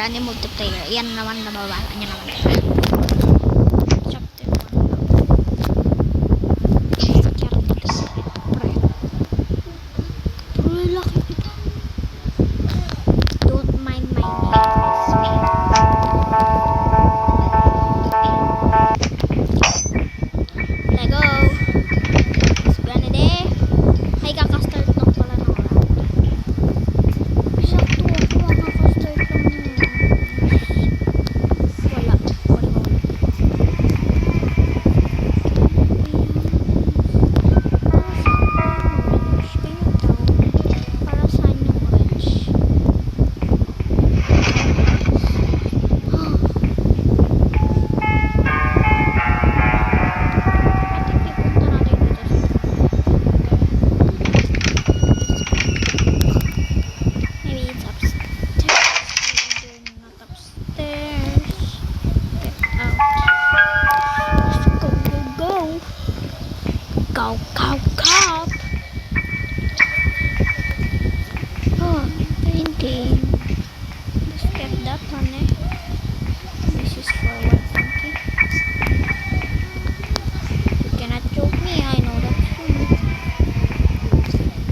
Granny multiplayer. Yan naman nababala niya naman. Chapter 1. Pre, laki ito. Don't mind my name. Lego. It's Granny day. Ay, kakastart lang pala ng round. Sakto ako, kakastart lang ng wala. Para saan yung orange? Maybe it's upstairs. Either not upstairs. Get out. Go, go, go. Go, go, go. Oh, painting. Just get that one, eh. This is for 120. You cannot choke me, I know that.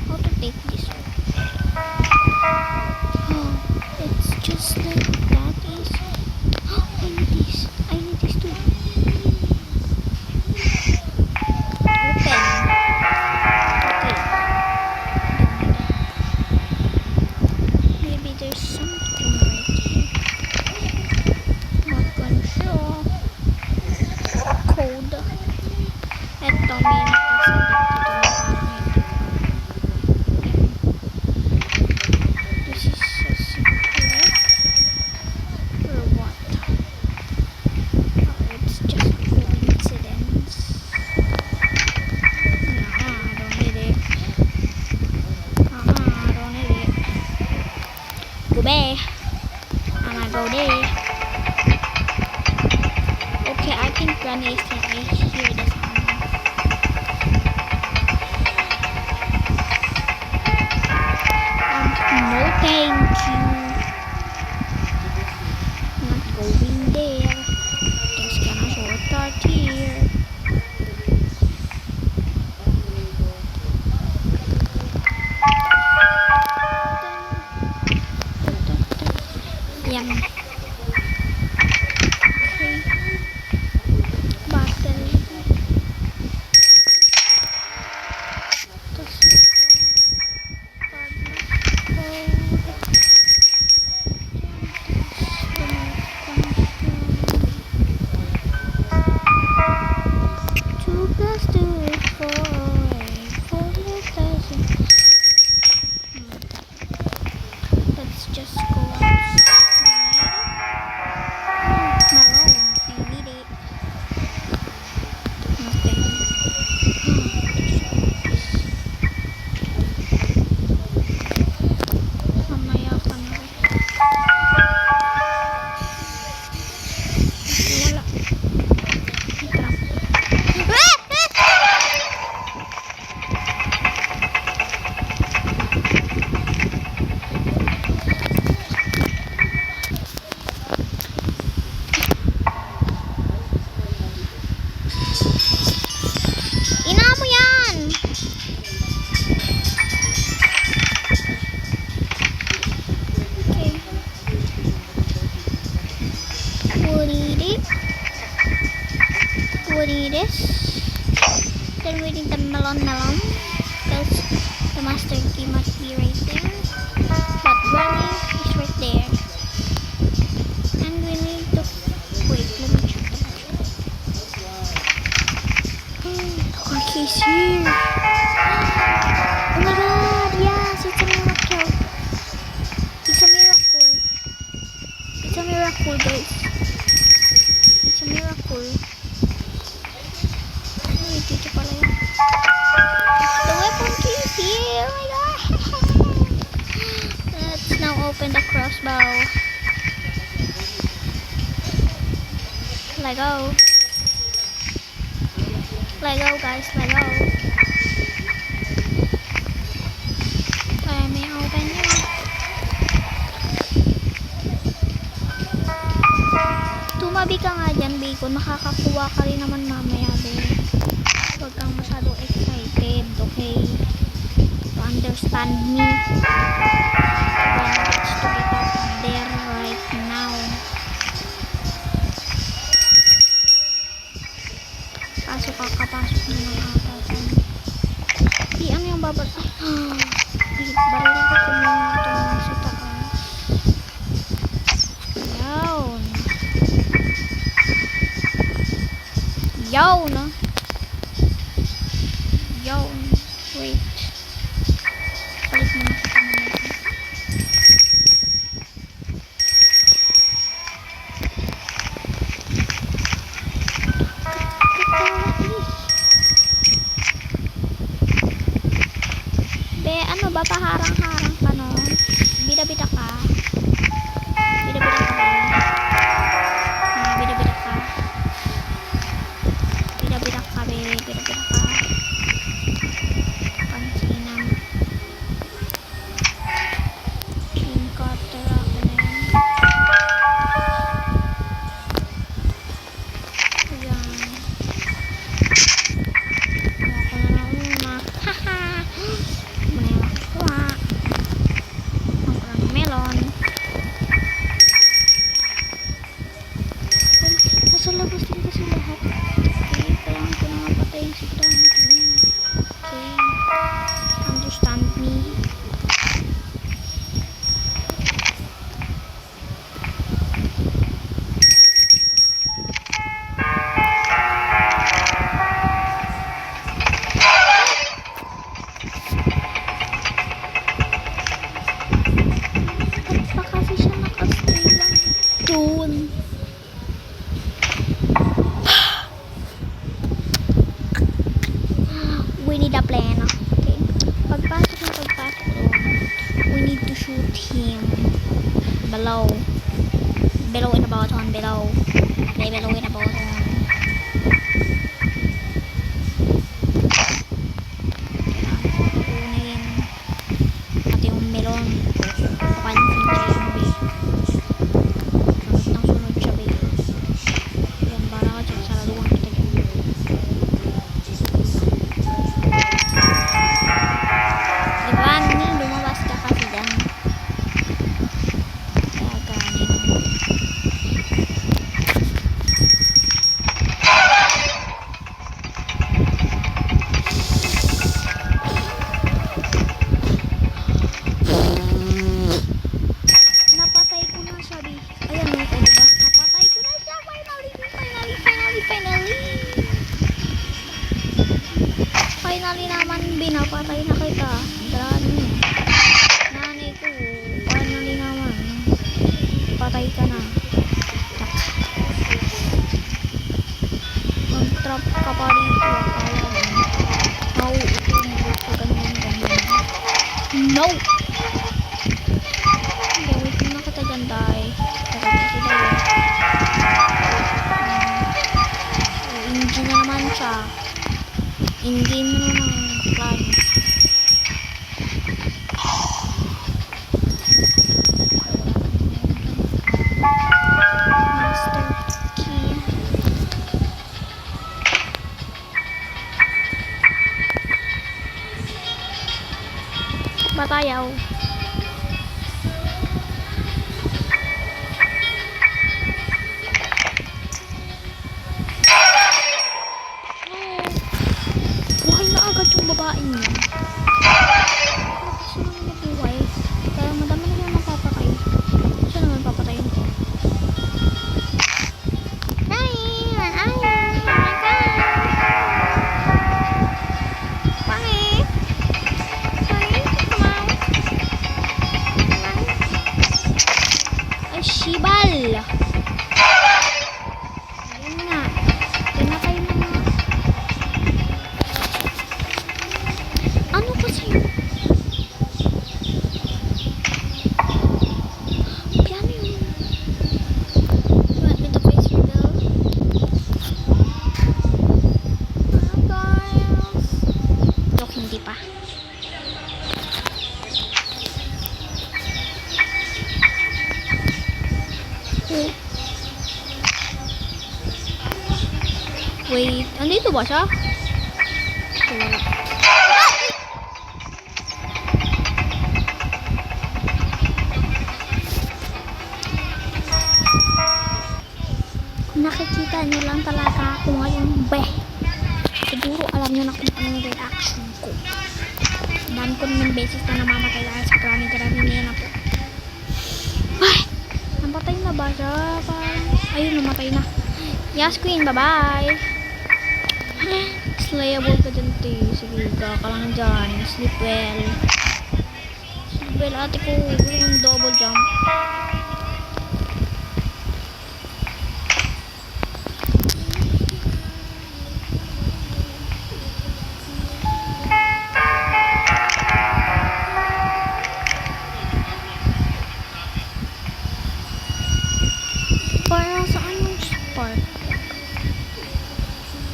How to take this one? Oh, it's just like that easy. Oh, I need this. I need this too. Open. Okay. Maybe there's something right here. Not gonna show. Code. Eto, may nakasalit dito na parang hindi. This is a secret. Or what? Or it's just a coincidence. I don't need it. I don't need it. Go back. I'ma go there. Okay, I think Granny is here. I hear the sound. No thank you. Not going there. Just gonna shortcut here. Yan. Okay. Battle. Tapos ito. Two plus two is four. Four plus doesn't. Let's just go outside. Melon. I need it. Nothing. Mamaya pa na rin. Wala. Trap. Ina mo yan! Okay. What it is? Then we need the melon because the master key must be right there. But Granny is right there. And we need to wait, let me check the key's here. Oh my god, yes, it's a miracle. It's a miracle. It's a miracle, guys. It's a miracle. Ay, dito pala yun. The weapon key is here. Oh my god. Let's now open the crossbow. Let go. Let go, guys. Let go. Let me open it. makakakuha ka rin naman mamaya, be. Huwag kang masyadong excited, okay? To understand me. When it's to get out there right now. Kakapasok na ng ata. Di, ano yung babal? Ay, baril ko muna itong sa taas. Yawn. Yawn, no? Yawn. Wait. Palit muna kita naman. Be, ano ba? Paharang-harang ka, no? Bida-bida ka. Bida-bida ka, be. Bida-bida ka. Bida-bida ka, be. Bida-bida ka. Pansinan. Yung cutter ako na yan. Ayan. Ako na lang una. Haha! Melon. Nasa labas din kasi lahat. Okay, kailangan ko na nga patayin si Brandon. Okay. Understand me. We need a plan. Okay. Pagpasok doon, we need to shoot him below. Below in the bottom. Below in the bottom. Kunin pati yung melon. Papansin siya yung be. Sunod siya, be. Yan, para ka dyan. Saraduhan kita dyan. Lumabas ka kasi dyan. Kaya ganin. Napatay ko na siya, be. Ayan, no, o diba? Napatay ko na siya. Finally naman, binapatay na kita. Dami. Nanay ko, finally naman. Patay ka na. Mag-trap ka pa dito. Nauulit ko ganyan. No! Gawin na kita dyan, day. Engine na naman siya. In-game na naman plan. Master key. Batayaw. Yung babaeng niya. Gusto naman mabuhay. Kaya madami na naman mapapatay. Siya naman papatayin ko. Come on. ba siya? Wala. Kung nakikita nyo lang talaga ako ngayon, siguro alam nyo na kung anong reaction ko. Dami ko naman beses na namamatay dahil sa karami-karami niya na po. Ay! Namatay na ba siya? Ayun, namatay na. Yes, Queen. Bye-bye. Slayable ka dyan, te. Sige, ka lang dyan. Sleep well. Sleep well, ate ko. Yung double jump. Para saan yung spark?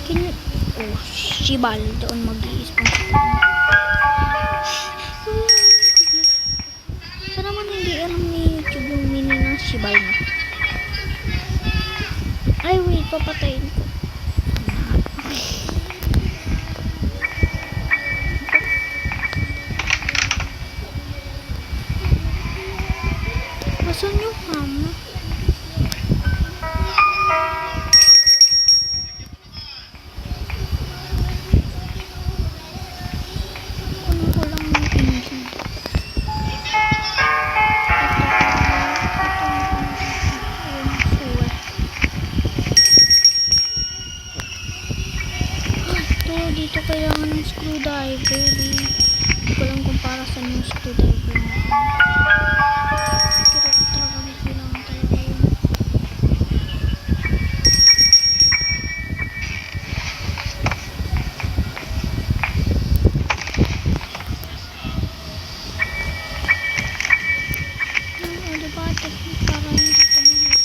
Can you... Oh, Shibal. Doon mag-i-spawn. Saan naman hindi alam ni YouTube yung mini ng Shibal na? Ay, wait. Papatayin ko. Saan yung hammer? Kunin ko lang yung engine. Dito kailangan ng screwdriver. Hindi ko lang kung para saan yung screwdriver na. Pero talagang kailangan talaga yun. Diba? Para hindi ka mahal.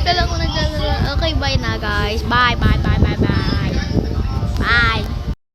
Kala ko naglalaro. Okay, bye na guys. Bye, bye.